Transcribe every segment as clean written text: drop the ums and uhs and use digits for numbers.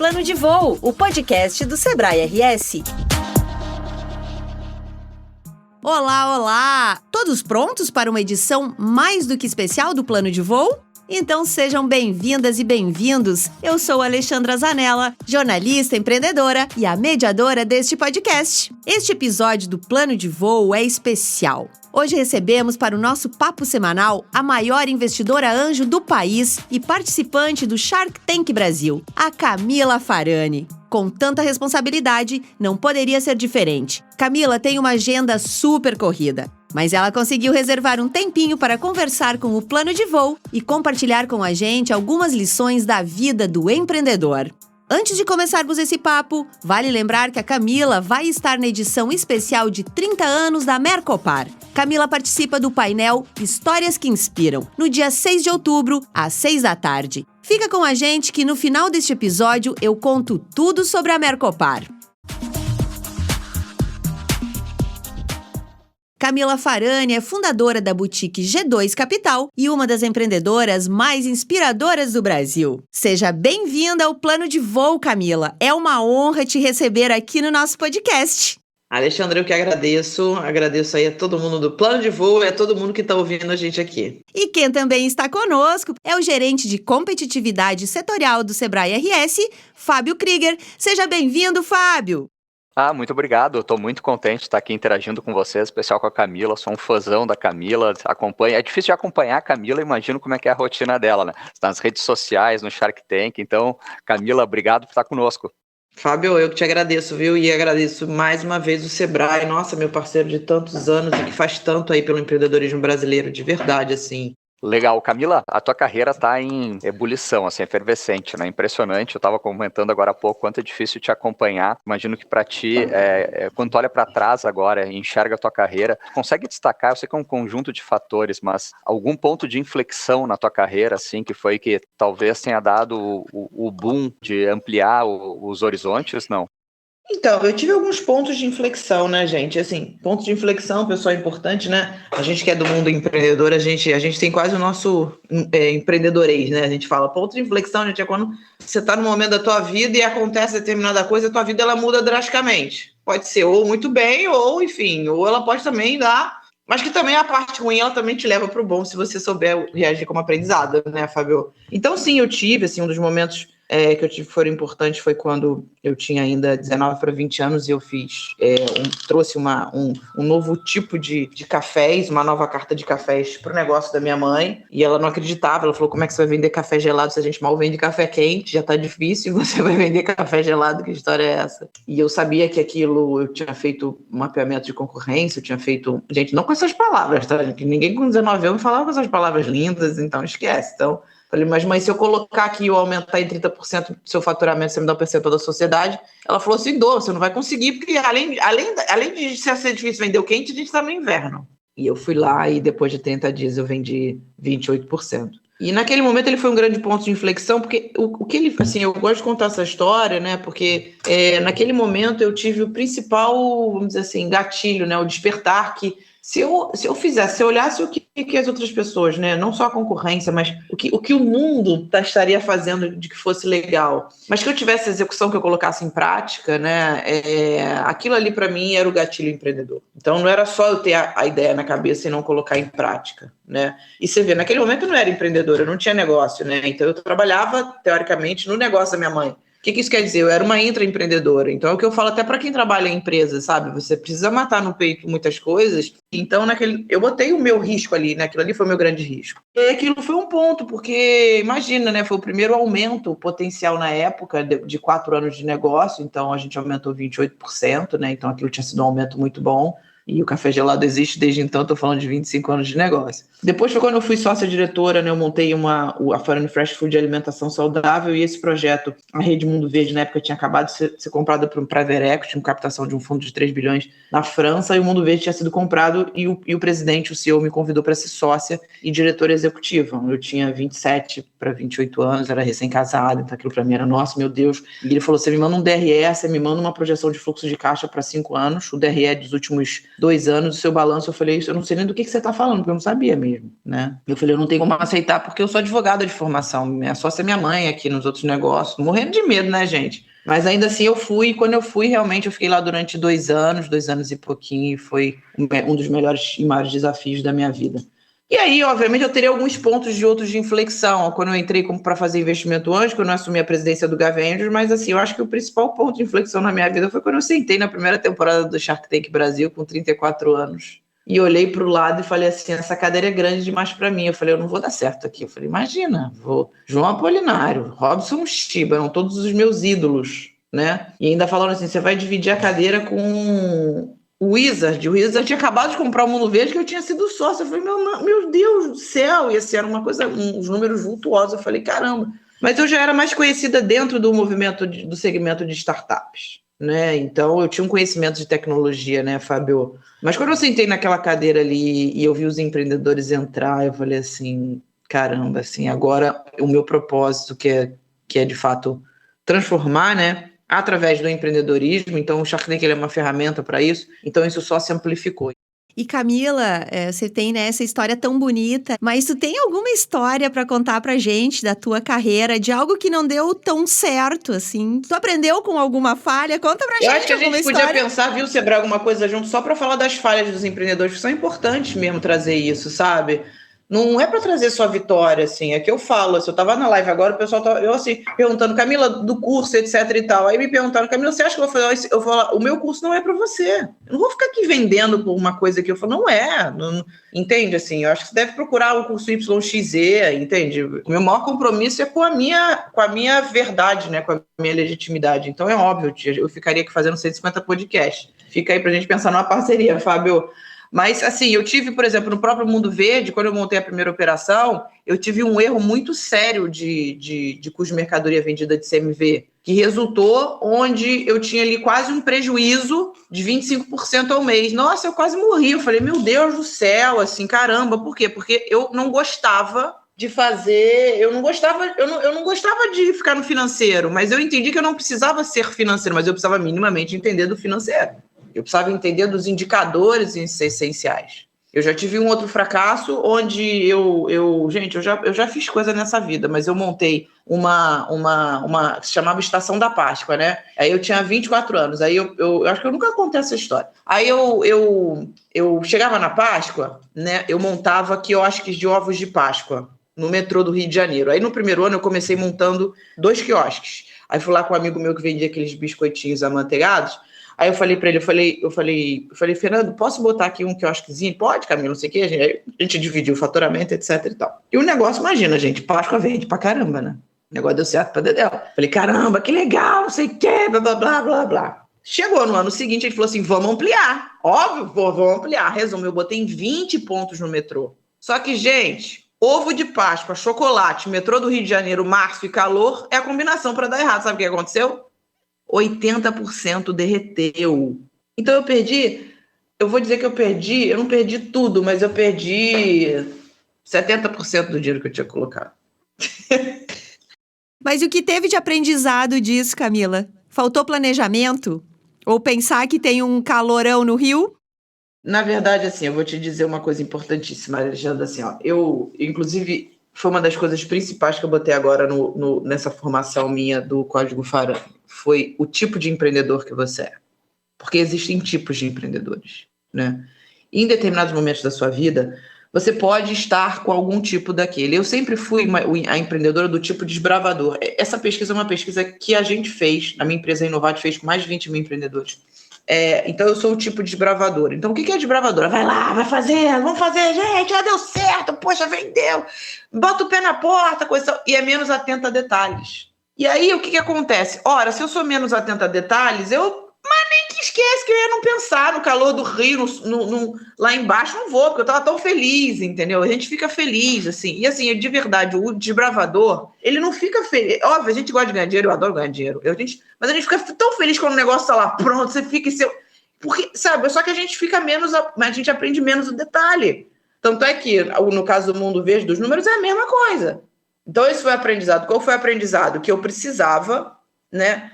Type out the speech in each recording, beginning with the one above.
Plano de Voo, o podcast do Sebrae RS. Olá, olá! Todos prontos para uma edição mais do que especial do Plano de Voo? Então sejam bem-vindas e bem-vindos. Eu sou Alexandra Zanella, jornalista, empreendedora e a mediadora deste podcast. Este episódio do Plano de Voo é especial. Hoje recebemos para o nosso papo semanal a maior investidora anjo do país e participante do Shark Tank Brasil, a Camila Farani. Com tanta responsabilidade, não poderia ser diferente. Camila tem uma agenda super corrida, mas ela conseguiu reservar um tempinho para conversar com o Plano de Voo e compartilhar com a gente algumas lições da vida do empreendedor. Antes de começarmos esse papo, vale lembrar que a Camila vai estar na edição especial de 30 anos da Mercopar. Camila participa do painel Histórias que Inspiram, no dia 6 de outubro, às 6 da tarde. Fica com a gente que no final deste episódio eu conto tudo sobre a Mercopar. Camila Farani é fundadora da boutique G2 Capital e uma das empreendedoras mais inspiradoras do Brasil. Seja bem-vinda ao Plano de Voo, Camila. É uma honra te receber aqui no nosso podcast. Alexandre, eu que agradeço aí a todo mundo do Plano de Voo e a todo mundo que está ouvindo a gente aqui. E quem também está conosco é o gerente de competitividade setorial do Sebrae RS, Fábio Krieger. Seja bem-vindo, Fábio! Muito obrigado. Estou muito contente de estar aqui interagindo com vocês, especial com a Camila. Sou um fãzão da Camila. É difícil de acompanhar a Camila, imagino como é que é a rotina dela, né? Nas redes sociais, no Shark Tank. Então, Camila, obrigado por estar conosco. Fábio, eu que te agradeço, viu? E agradeço mais uma vez o Sebrae, nossa, meu parceiro de tantos anos e que faz tanto aí pelo empreendedorismo brasileiro, de verdade, assim. Legal. Camila, a tua carreira está em ebulição, assim, efervescente, né? Impressionante. Eu estava comentando agora há pouco quanto é difícil te acompanhar. Imagino que para ti, quando tu olha para trás agora e enxerga a tua carreira, consegue destacar, eu sei que é um conjunto de fatores, mas algum ponto de inflexão na tua carreira, assim, que foi que talvez tenha dado o boom de ampliar os horizontes, não? Então, eu tive alguns pontos de inflexão, né, gente? Assim, pontos de inflexão, pessoal, é importante, né? A gente que é do mundo empreendedor, a gente tem quase o nosso empreendedorês, né? A gente fala, ponto de inflexão, gente, é quando você está no momento da tua vida e acontece determinada coisa, a tua vida, ela muda drasticamente. Pode ser ou muito bem, ou, enfim, ou ela pode também dar... Mas que também a parte ruim, ela também te leva para o bom, se você souber reagir como aprendizado, né, Fábio? Então, sim, eu tive, assim, um dos momentos que eu tive que foram importantes foi quando eu tinha ainda 19 para 20 anos e eu trouxe um novo tipo de cafés, uma nova carta de cafés para o negócio da minha mãe, e ela não acreditava, ela falou, como é que você vai vender café gelado se a gente mal vende café quente, já tá difícil, você vai vender café gelado, que história é essa? E eu sabia que aquilo, eu tinha feito um mapeamento de concorrência, eu tinha feito, gente, não com essas palavras, tá? Ninguém com 19 anos falava com essas palavras lindas, então esquece, então... Falei, mas mãe, se eu colocar aqui ou aumentar em 30% do seu faturamento, você me dá um percentual da sociedade? Ela falou assim, você não vai conseguir, porque além de ser difícil vender o quente, a gente está no inverno. E eu fui lá e depois de 30 dias eu vendi 28%. E naquele momento ele foi um grande ponto de inflexão, porque o que ele, assim, eu gosto de contar essa história, né, porque naquele momento eu tive o principal, vamos dizer assim, gatilho, né, o despertar que se eu olhasse o que as outras pessoas, né, não só a concorrência, mas o que o mundo estaria fazendo de que fosse legal, mas que eu tivesse a execução, que eu colocasse em prática, né, aquilo ali para mim era o gatilho empreendedor. Então não era só eu ter a ideia na cabeça e não colocar em prática, né? E você vê, naquele momento eu não era empreendedora, eu não tinha negócio, né? Então eu trabalhava, teoricamente, no negócio da minha mãe. O que isso quer dizer? Eu era uma intraempreendedora. Então, é o que eu falo até para quem trabalha em empresa, sabe? Você precisa matar no peito muitas coisas. Então, eu botei o meu risco ali, né? Aquilo ali foi o meu grande risco. E aquilo foi um ponto, porque, imagina, né? Foi o primeiro aumento potencial na época de 4 anos de negócio. Então, a gente aumentou 28%, né? Então, aquilo tinha sido um aumento muito bom. E o café gelado existe desde então, estou falando de 25 anos de negócio. Depois foi quando eu fui sócia-diretora, né, eu montei a Farani Fresh Food de alimentação saudável, e esse projeto, a Rede Mundo Verde, na época, tinha acabado de ser comprada por um private equity, uma captação de um fundo de 3 bilhões na França, e o Mundo Verde tinha sido comprado, e o presidente, o CEO, me convidou para ser sócia e diretora executiva. Eu tinha 27 para 28 anos, era recém-casada, então aquilo para mim era, nossa, meu Deus. E ele falou, você me manda um DRE, você me manda uma projeção de fluxo de caixa para 5 anos, o DRE dos últimos 2 anos, o seu balanço. Eu falei, isso, eu não sei nem do que você está falando, porque eu não sabia mesmo, né? Eu falei, eu não tenho como aceitar, porque eu sou advogada de formação, minha sócia é minha mãe aqui nos outros negócios, morrendo de medo, né, gente? Mas ainda assim eu fui, e quando eu fui, realmente, eu fiquei lá durante 2 anos e pouquinho, e foi um dos melhores e maiores desafios da minha vida. E aí, obviamente, eu teria alguns pontos de outros de inflexão, quando eu entrei para fazer investimento anjo, quando eu assumi a presidência do Gavin Andrews, mas assim, eu acho que o principal ponto de inflexão na minha vida foi quando eu sentei na primeira temporada do Shark Tank Brasil, com 34 anos, e olhei para o lado e falei assim, essa cadeira é grande demais para mim. Eu falei, eu não vou dar certo aqui. Eu falei, imagina, João Apolinário, Robson Chiba, eram todos os meus ídolos, né? E ainda falaram assim, você vai dividir a cadeira com o Wizard tinha acabado de comprar o Mundo Verde, que eu tinha sido sócio. Eu falei, meu Deus do céu, e assim, era uma coisa, uns números vultuosos. Eu falei, caramba. Mas eu já era mais conhecida dentro do movimento, do segmento de startups, né? Então, eu tinha um conhecimento de tecnologia, né, Fábio? Mas quando eu sentei naquela cadeira ali e eu vi os empreendedores entrar, eu falei assim, caramba, assim, agora o meu propósito, que é de fato transformar, né, através do empreendedorismo. Então o Shark Tank ele é uma ferramenta para isso, então isso só se amplificou. E Camila, você tem, né, essa história tão bonita, mas tu tem alguma história para contar pra gente da tua carreira, de algo que não deu tão certo, assim? Tu aprendeu com alguma falha? Conta pra gente. Eu acho que a gente história. Podia pensar, viu, Sebra, alguma coisa junto, só para falar das falhas dos empreendedores, que são importantes mesmo trazer isso, sabe? Não é para trazer só vitória, assim, é que eu falo, assim, eu estava na live agora, o pessoal eu assim, perguntando, Camila, do curso, etc e tal, aí me perguntaram, Camila, você acha que eu vou fazer? Eu vou falar, o meu curso não é para você, eu não vou ficar aqui vendendo por uma coisa que eu falo, não, entende, assim, eu acho que você deve procurar o curso YXZ, entende? O meu maior compromisso é com a minha verdade, né, com a minha legitimidade, então é óbvio, eu ficaria aqui fazendo 150 podcasts, fica aí pra gente pensar numa parceria, Fábio. Mas, assim, eu tive, por exemplo, no próprio Mundo Verde, quando eu montei a primeira operação, eu tive um erro muito sério de custo de mercadoria vendida de CMV, que resultou onde eu tinha ali quase um prejuízo de 25% ao mês. Nossa, eu quase morri. Eu falei, meu Deus do céu, assim, caramba. Por quê? Porque eu não gostava de fazer, eu não gostava de ficar no financeiro, mas eu entendi que eu não precisava ser financeiro, mas eu precisava minimamente entender do financeiro. Eu precisava entender dos indicadores essenciais. Eu já tive um outro fracasso onde gente, eu já fiz coisa nessa vida, mas eu montei uma que se chamava Estação da Páscoa, né? Aí eu tinha 24 anos, aí eu acho que eu nunca contei essa história. Aí eu chegava na Páscoa, né? Eu montava quiosques de ovos de Páscoa no metrô do Rio de Janeiro. Aí no primeiro ano eu comecei montando 2 quiosques. Aí fui lá com um amigo meu que vendia aqueles biscoitinhos amanteigados. Aí eu falei para ele, eu falei, Fernando, posso botar aqui um quiosquezinho? Pode, Camila, não sei o quê. A gente dividiu o faturamento, etc e tal. E o negócio, imagina, gente, Páscoa vende pra caramba, né? O negócio deu certo pra Dedéu. Falei, caramba, que legal, não sei o quê, blá, blá, blá, blá, blá. Chegou no ano seguinte, ele falou assim, vamos ampliar. Óbvio, vamos ampliar. Resumo, eu botei 20 pontos no metrô. Só que, gente, ovo de Páscoa, chocolate, metrô do Rio de Janeiro, março e calor, é a combinação para dar errado. Sabe o que aconteceu? 80% derreteu. Então eu vou dizer que eu não perdi tudo, mas eu perdi 70% do dinheiro que eu tinha colocado. Mas o que teve de aprendizado disso, Camila? Faltou planejamento? Ou pensar que tem um calorão no Rio? Na verdade, assim, eu vou te dizer uma coisa importantíssima, Alexandra, assim, ó, inclusive, foi uma das coisas principais que eu botei agora nessa formação minha do Código Farano, foi o tipo de empreendedor que você é. Porque existem tipos de empreendedores, né? Em determinados momentos da sua vida, você pode estar com algum tipo daquele. Eu sempre fui a empreendedora do tipo desbravador. Essa pesquisa é uma pesquisa que a gente fez, a minha empresa Inovate fez com mais de 20 mil empreendedores. Então eu sou o tipo desbravador. Então o que é desbravadora? Vai lá, vai fazer, vamos fazer, gente, já deu certo, poxa, vendeu, bota o pé na porta, coisa, e é menos atenta a detalhes. E aí o que acontece? Ora, se eu sou menos atenta a detalhes, mas nem que esquece que eu ia não pensar no calor do Rio, lá embaixo não vou, porque eu tava tão feliz, entendeu? A gente fica feliz, assim. E assim, de verdade, o desbravador, ele não fica feliz. Óbvio, a gente gosta de ganhar dinheiro, eu adoro ganhar dinheiro. Mas a gente fica tão feliz quando o negócio tá lá pronto, você fica em seu... Porque, sabe, só que a gente fica menos, a gente aprende menos o detalhe. Tanto é que, no caso do Mundo Verde dos números, é a mesma coisa. Então, esse foi o aprendizado. Qual foi o aprendizado? Que eu precisava, né,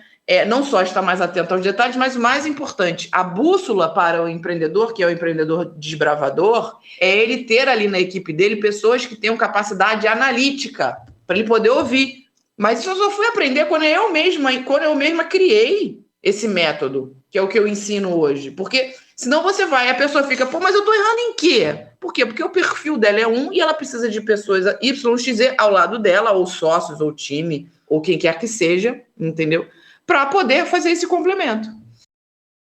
não só estar mais atento aos detalhes, mas o mais importante, a bússola para o empreendedor, que é o empreendedor desbravador, é ele ter ali na equipe dele pessoas que tenham capacidade analítica, para ele poder ouvir. Mas isso eu só fui aprender quando eu mesma criei esse método, que é o que eu ensino hoje. Porque senão a pessoa fica, mas eu tô errando em quê? Por quê? Porque o perfil dela é e ela precisa de pessoas Y, X, Z ao lado dela, ou sócios, ou time, ou quem quer que seja, entendeu? Para poder fazer esse complemento.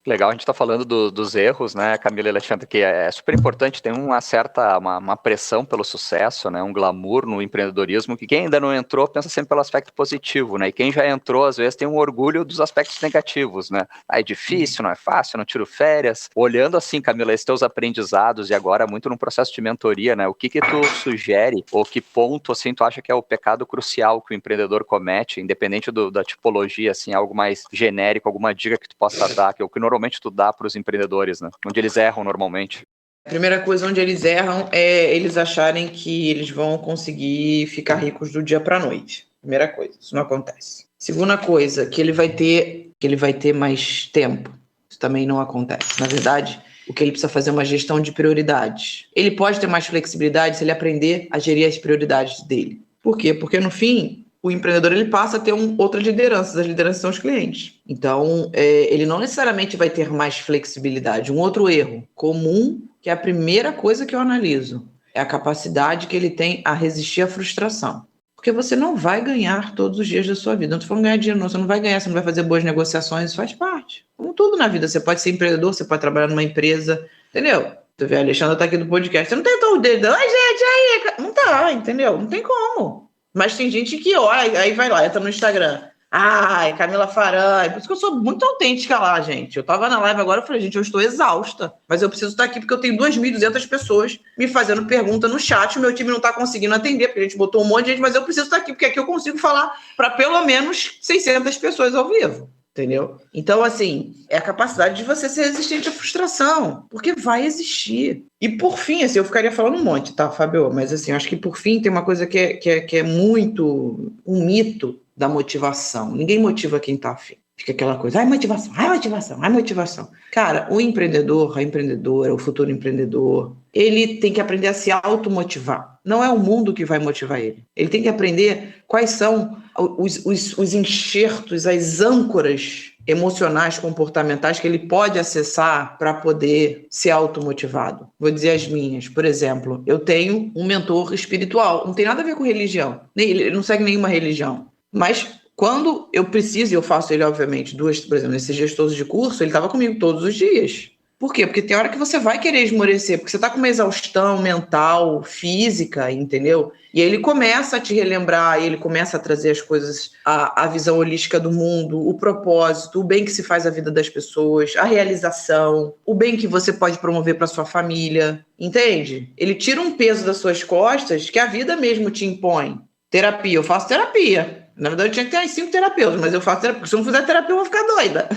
Legal, a gente está falando dos erros, né, Camila e Alexandre, que é super importante, tem uma certa uma pressão pelo sucesso, né, um glamour no empreendedorismo, que quem ainda não entrou pensa sempre pelo aspecto positivo, né, e quem já entrou, às vezes, tem um orgulho dos aspectos negativos, né, é difícil, não é fácil, não tiro férias. Olhando assim, Camila, esses teus aprendizados, e agora muito no processo de mentoria, né, o que tu sugere, ou que ponto, assim, tu acha que é o pecado crucial que o empreendedor comete, independente da tipologia, assim, algo mais genérico, alguma dica que tu possa dar, que é o que normalmente tu dá para os empreendedores, né? Onde eles erram normalmente. A primeira coisa onde eles erram é eles acharem que eles vão conseguir ficar ricos do dia para a noite. Primeira coisa, isso não acontece. Segunda coisa, que ele vai ter mais tempo. Isso também não acontece. Na verdade, o que ele precisa fazer é uma gestão de prioridades. Ele pode ter mais flexibilidade se ele aprender a gerir as prioridades dele. Por quê? Porque no fim, o empreendedor ele passa a ter outras lideranças, as lideranças são os clientes. Então, ele não necessariamente vai ter mais flexibilidade. Um outro erro comum, que é a primeira coisa que eu analiso, é a capacidade que ele tem a resistir à frustração. Porque você não vai ganhar todos os dias da sua vida. Não estou falando ganhar dinheiro, não. Você não vai ganhar, você não vai fazer boas negociações, isso faz parte. Como tudo na vida, você pode ser empreendedor, você pode trabalhar numa empresa, entendeu? Tu vê, a Alexandra tá aqui do podcast, você não tem todo o dedo, ai gente, aí, não tá, entendeu? Não tem como. Mas tem gente que olha, aí vai lá, entra no Instagram. Ai, Camila Faran. Por isso que eu sou muito autêntica lá, gente. Eu tava na live agora, eu falei, gente, eu estou exausta. Mas eu preciso estar aqui porque eu tenho 2.200 pessoas me fazendo pergunta no chat. O meu time não tá conseguindo atender, porque a gente botou um monte de gente, mas eu preciso estar aqui, porque aqui eu consigo falar para pelo menos 600 pessoas ao vivo. Entendeu? Então, assim, é a capacidade de você ser resistente à frustração, porque vai existir. E, por fim, assim, eu ficaria falando um monte, tá, Fábio? Mas, assim, eu acho que, por fim, tem uma coisa que é muito um mito da motivação. Ninguém motiva quem tá afim. Fica aquela coisa, ai, motivação, ai, motivação, ai, motivação. Cara, o empreendedor, a empreendedora, o futuro empreendedor, ele tem que aprender a se automotivar. Não é o mundo que vai motivar ele. Ele tem que aprender quais são os enxertos, as âncoras emocionais, comportamentais que ele pode acessar para poder ser automotivado. Vou dizer as minhas. Por exemplo, eu tenho um mentor espiritual. Não tem nada a ver com religião. Ele não segue nenhuma religião. Mas quando eu preciso, e eu faço ele, obviamente, por exemplo, nesses dias todos de curso, ele estava comigo todos os dias. Por quê? Porque tem hora que você vai querer esmorecer, porque você está com uma exaustão mental, física, entendeu? E aí ele começa a te relembrar, ele começa a trazer as coisas, a visão holística do mundo, o propósito, o bem que se faz à vida das pessoas, a realização, o bem que você pode promover para sua família, entende? Ele tira um peso das suas costas que a vida mesmo te impõe. Terapia, eu faço terapia. Na verdade, eu tinha que ter 5 terapeutas, mas eu faço terapia, porque se eu não fizer terapia, eu vou ficar doida.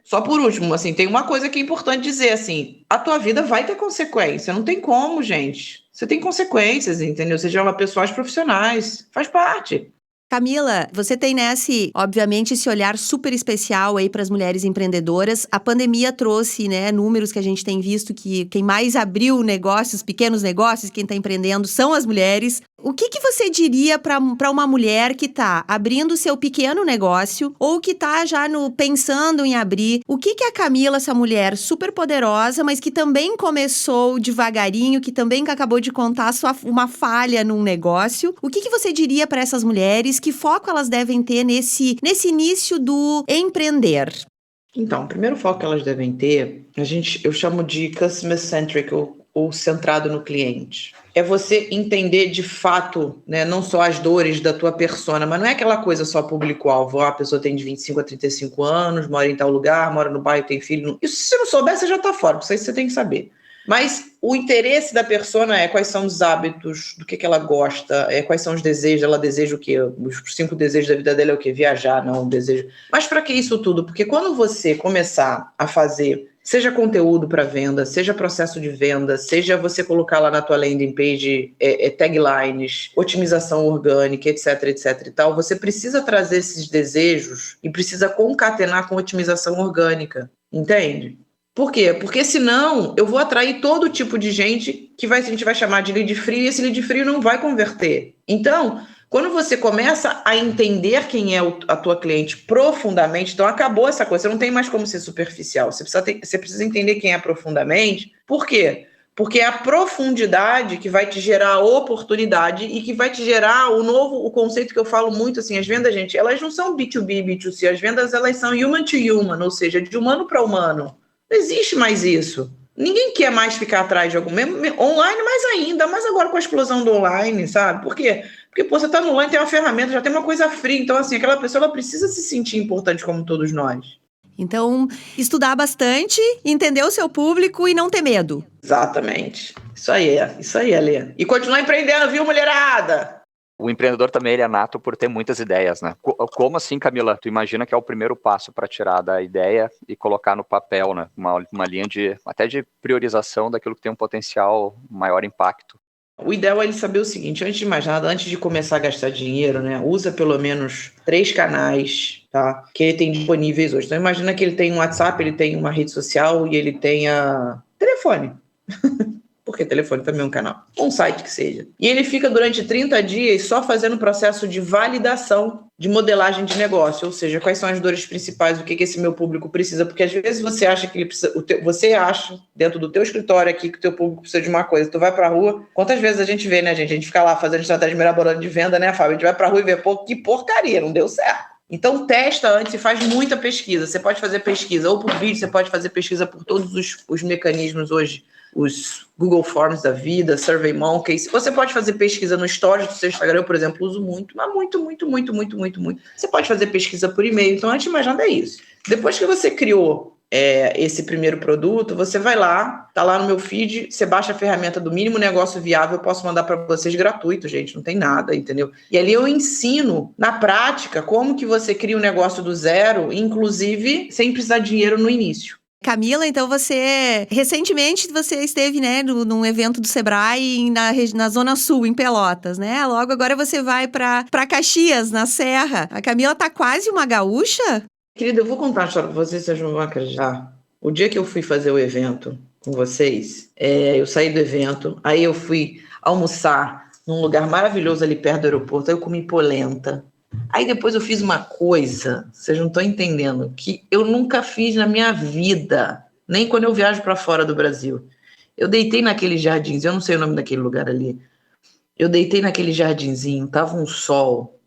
Só por último, assim, tem uma coisa que é importante dizer, assim, a tua vida vai ter consequência, não tem como, gente. Você tem consequências, entendeu? Você já é uma pessoa profissionais, faz parte. Camila, você tem obviamente, esse olhar super especial aí para as mulheres empreendedoras. A pandemia trouxe, números que a gente tem visto que quem mais abriu negócios, pequenos negócios, quem está empreendendo são as mulheres. O que você diria para uma mulher que está abrindo seu pequeno negócio ou que está já pensando em abrir? O que a Camila, essa mulher super poderosa, mas que também começou devagarinho, que também acabou de contar uma falha num negócio, o que você diria para essas mulheres? Que foco elas devem ter nesse início do empreender? Então, o primeiro foco que elas devem ter, eu chamo de customer-centric, ou centrado no cliente. É você entender de fato, não só as dores da tua persona, mas não é aquela coisa só público-alvo. A pessoa tem de 25 a 35 anos, mora em tal lugar, mora no bairro, tem filho. Isso, se você não souber, você já está fora, isso aí você tem que saber. Mas o interesse da persona é quais são os hábitos, do que ela gosta, quais são os desejos, ela deseja o quê? Os 5 desejos da vida dela é o quê? Viajar, não, desejo. Mas para que isso tudo? Porque quando você começar a fazer Seja conteúdo para venda, seja processo de venda, seja você colocar lá na tua landing page taglines, otimização orgânica, etc, etc e tal, você precisa trazer esses desejos e precisa concatenar com otimização orgânica, entende? Por quê? Porque senão eu vou atrair todo tipo de gente que a gente vai chamar de lead frio e esse lead frio não vai converter. Então, quando você começa a entender quem é a tua cliente profundamente, então acabou essa coisa, você não tem mais como ser superficial, você precisa entender quem é profundamente. Por quê? Porque é a profundidade que vai te gerar oportunidade e que vai te gerar o conceito que eu falo muito, assim, as vendas, gente, elas não são B2B, B2C, as vendas elas são human to human, ou seja, de humano para humano. Não existe mais isso. Ninguém quer mais ficar atrás de algum, mesmo online mais ainda, mas agora com a explosão do online, sabe? Por quê? Porque, pô, você tá no online, tem uma ferramenta, já tem uma coisa fria, então, assim, aquela pessoa, ela precisa se sentir importante como todos nós. Então, estudar bastante, entender o seu público e não ter medo. Exatamente. Isso aí, Alê. E continuar empreendendo, viu, mulherada? O empreendedor também ele é nato por ter muitas ideias, né? Como assim, Camila? Tu imagina que é o primeiro passo para tirar da ideia e colocar no papel, né? Uma linha até de priorização daquilo que tem um potencial maior impacto. O ideal é ele saber o seguinte, antes de mais nada, antes de começar a gastar dinheiro, né? Usa pelo menos 3 canais, tá? Que ele tem disponíveis hoje. Então imagina que ele tem um WhatsApp, ele tem uma rede social e ele tenha telefone. Porque telefone também é um canal, um site que seja. E ele fica durante 30 dias só fazendo o processo de validação de modelagem de negócio, ou seja, quais são as dores principais, o que esse meu público precisa, porque às vezes você acha que ele precisa, você acha dentro do teu escritório aqui que o teu público precisa de uma coisa, tu vai pra rua, quantas vezes a gente vê, né, gente? A gente fica lá fazendo estratégia mirabolante de venda, né, Fábio? A gente vai pra rua e vê, pô, que porcaria, não deu certo. Então, testa antes e faz muita pesquisa. Você pode fazer pesquisa ou por vídeo, você pode fazer pesquisa por todos os mecanismos hoje, os Google Forms da vida, SurveyMonkey. Você pode fazer pesquisa no Stories do seu Instagram, eu, por exemplo, uso muito, mas muito. Você pode fazer pesquisa por e-mail. Então, antes de mais nada, é isso. Depois que você criou esse primeiro produto, você vai lá, tá lá no meu feed, você baixa a ferramenta do Mínimo Negócio Viável, eu posso mandar para vocês gratuito, gente, não tem nada, entendeu? E ali eu ensino, na prática, como que você cria um negócio do zero, inclusive sem precisar de dinheiro no início. Camila, então recentemente você esteve, né, num evento do Sebrae na Zona Sul, em Pelotas, né? Logo agora você vai para Caxias, na Serra. A Camila tá quase uma gaúcha? Querida, eu vou contar uma história para vocês não vão acreditar. O dia que eu fui fazer o evento com vocês, eu saí do evento, aí eu fui almoçar num lugar maravilhoso ali perto do aeroporto, aí eu comi polenta. Aí depois eu fiz uma coisa, vocês não estão entendendo, que eu nunca fiz na minha vida, nem quando eu viajo para fora do Brasil. Eu deitei naqueles jardins, eu não sei o nome daquele lugar ali, eu deitei naquele jardinzinho, tava um sol,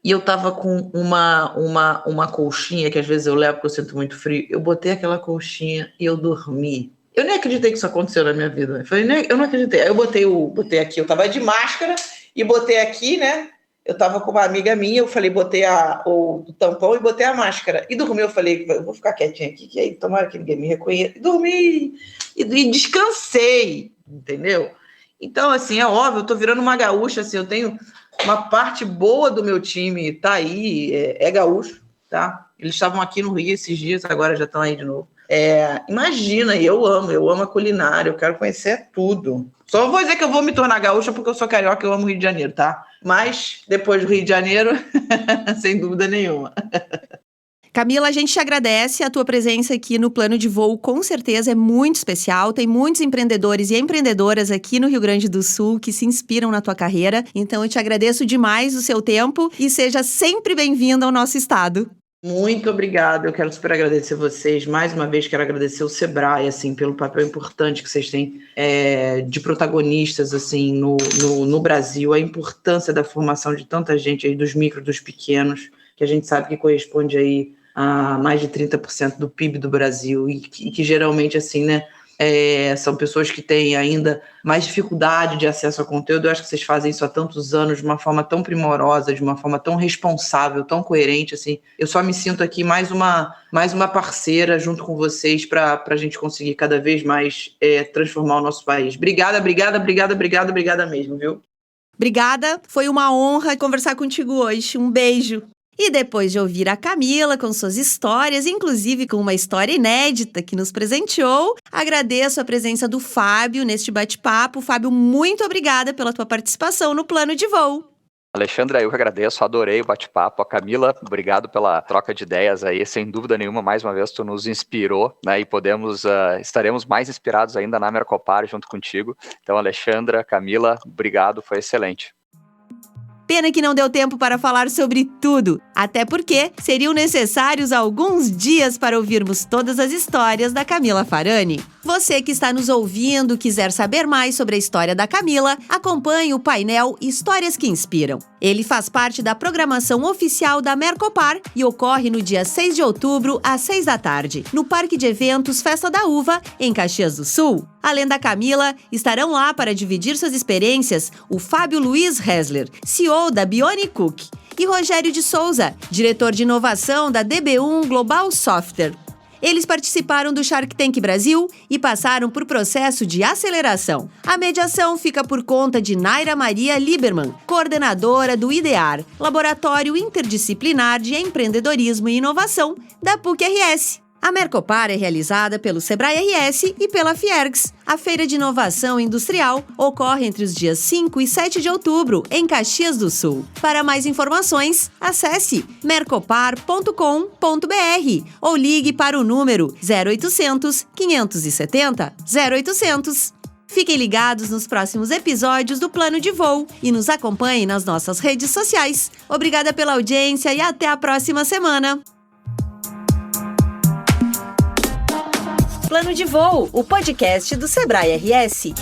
e eu tava com uma colchinha, que às vezes eu levo porque eu sinto muito frio, eu botei aquela colchinha e eu dormi. Eu nem acreditei que isso aconteceu na minha vida. Eu não acreditei. Aí eu botei aqui, eu tava de máscara e botei aqui, né? Eu tava com uma amiga minha, eu falei, botei o tampão e botei a máscara. E dormi, eu falei, eu vou ficar quietinha aqui, que aí tomara que ninguém me reconheça. E dormi e descansei, entendeu? Então, assim, é óbvio, eu tô virando uma gaúcha, assim, eu tenho uma parte boa do meu time, tá aí, é gaúcho, tá? Eles estavam aqui no Rio esses dias, agora já estão aí de novo. Imagina, eu amo a culinária, eu quero conhecer tudo. Só vou dizer que eu vou me tornar gaúcha porque eu sou carioca e eu amo o Rio de Janeiro, tá? Mas, depois do Rio de Janeiro, sem dúvida nenhuma. Camila, a gente te agradece a tua presença aqui no Plano de Voo, com certeza é muito especial, tem muitos empreendedores e empreendedoras aqui no Rio Grande do Sul que se inspiram na tua carreira, então eu te agradeço demais o seu tempo e seja sempre bem-vinda ao nosso estado. Muito obrigada, eu quero super agradecer vocês, mais uma vez quero agradecer o Sebrae, assim, pelo papel importante que vocês têm de protagonistas, assim, no Brasil, a importância da formação de tanta gente aí, dos micros, dos pequenos, que a gente sabe que corresponde aí a mais de 30% do PIB do Brasil e que geralmente, assim, né, são pessoas que têm ainda mais dificuldade de acesso ao conteúdo. Eu acho que vocês fazem isso há tantos anos de uma forma tão primorosa, de uma forma tão responsável, tão coerente, assim. Eu só me sinto aqui mais uma parceira junto com vocês para a gente conseguir cada vez mais transformar o nosso país. Obrigada mesmo, viu? Obrigada, foi uma honra conversar contigo hoje. Um beijo. E depois de ouvir a Camila com suas histórias, inclusive com uma história inédita que nos presenteou, agradeço a presença do Fábio neste bate-papo. Fábio, muito obrigada pela tua participação no Plano de Voo. Alexandra, eu que agradeço, adorei o bate-papo. A Camila, obrigado pela troca de ideias aí, sem dúvida nenhuma, mais uma vez tu nos inspirou, né, e estaremos mais inspirados ainda na Mercopar junto contigo. Então, Alexandra, Camila, obrigado, foi excelente. Pena que não deu tempo para falar sobre tudo, até porque seriam necessários alguns dias para ouvirmos todas as histórias da Camila Farani. Você que está nos ouvindo, quiser saber mais sobre a história da Camila, acompanhe o painel Histórias que Inspiram. Ele faz parte da programação oficial da Mercopar e ocorre no dia 6 de outubro, às 6 da tarde, no Parque de Eventos Festa da Uva, em Caxias do Sul. Além da Camila, estarão lá para dividir suas experiências o Fábio Luiz Hessler, CEO da Bionic Cook, e Rogério de Souza, diretor de inovação da DB1 Global Software. Eles participaram do Shark Tank Brasil e passaram por processo de aceleração. A mediação fica por conta de Naira Maria Lieberman, coordenadora do IDEAR, Laboratório Interdisciplinar de Empreendedorismo e Inovação da PUC-RS. A Mercopar é realizada pelo Sebrae-RS e pela Fiergs. A Feira de Inovação Industrial ocorre entre os dias 5 e 7 de outubro, em Caxias do Sul. Para mais informações, acesse mercopar.com.br ou ligue para o número 0800 570 0800. Fiquem ligados nos próximos episódios do Plano de Voo e nos acompanhem nas nossas redes sociais. Obrigada pela audiência e até a próxima semana. Plano de Voo, o podcast do Sebrae-RS.